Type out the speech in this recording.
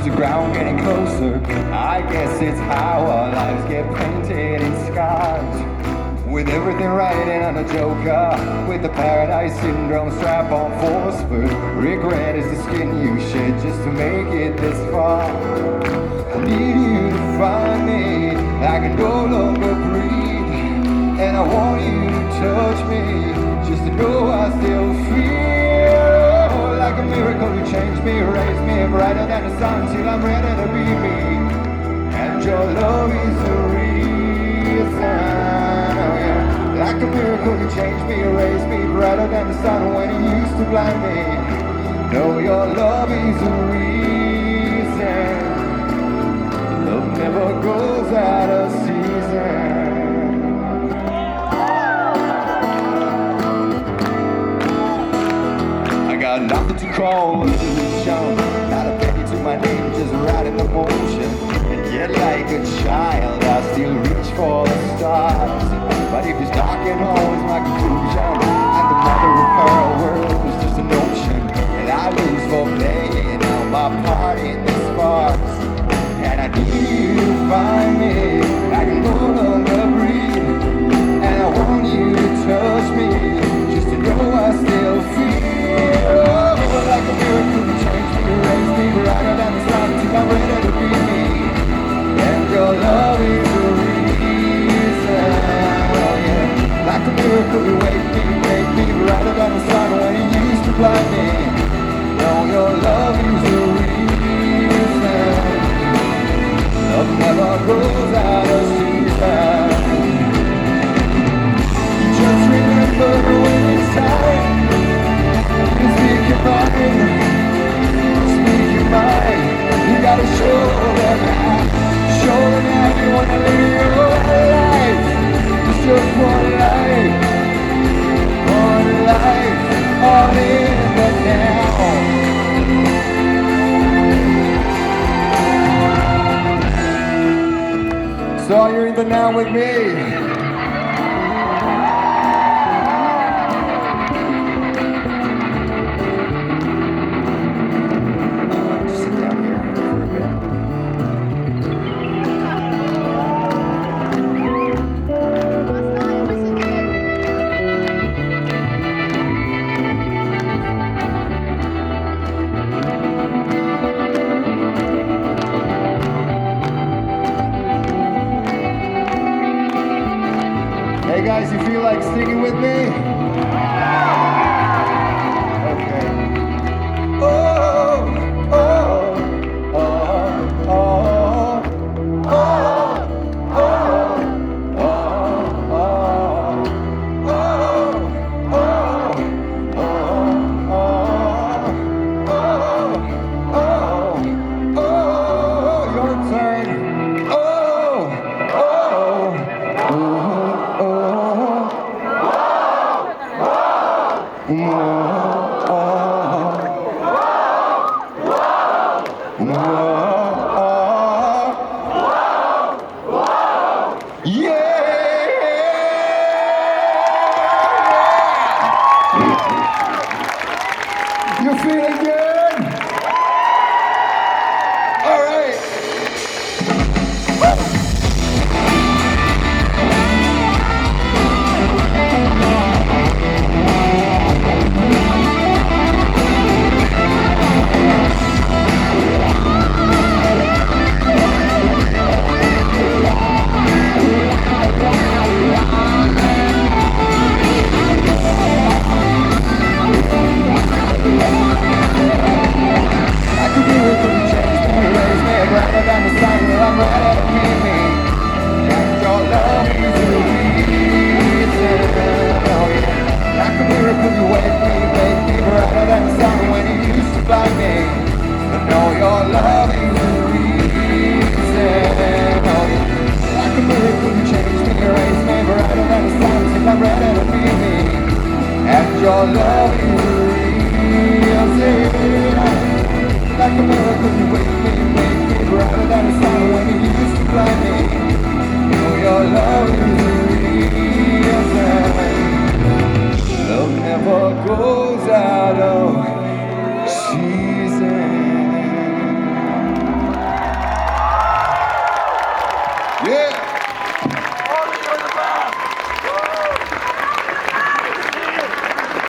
touch the ground, getting closer. I guess it's how our lives get painted in scars. With everything riding on a joker, with the paradise syndrome strap on force. But regret is the skin you shed just to make it this far. I need you to find me, I can no longer breathe. And I want you to touch me, just to know I still feel like a miracle. You change me, raise me brighter than the sun till I'm ready to be me. And your love is the reason. Like a miracle, you changed me, raised me brighter than the sun when you used to blind me. No, your love is the reason. Love never goes out of season. I got nothing to call a solution, not a penny to my name, just riding the motion. And yet like a child, I still reach for the stars. But if it's dark and home is my conclusion, and the mother of her world is just a notion, and I lose for playing out my part in this farce. And I need you to find me, I can no longer breathe. And I want you to touch me, just to know I still feel like a miracle. You change me, raise me brighter than the sun till I'm ready to be me. And your love is the reason. Like a miracle, you wake me, make me brighter than the sun when you used to blind me. No, your love is the reason. Love never goes out of season. You just remember when it's time. You speak your mind, speak your mind. You gotta show them how you wanna live your life. Just one life, all in the now. So you're in the now with me. Just sit down here for a bit. Hey guys, you feel like singing with me? Okay. Oh, oh, oh, oh, oh, your turn. You're feeling good? All right. Your love is real, like a miracle. You wake me, make me brighter than the sun when you used to blind me. Oh, your love is real. Love never goes out of season. Yeah.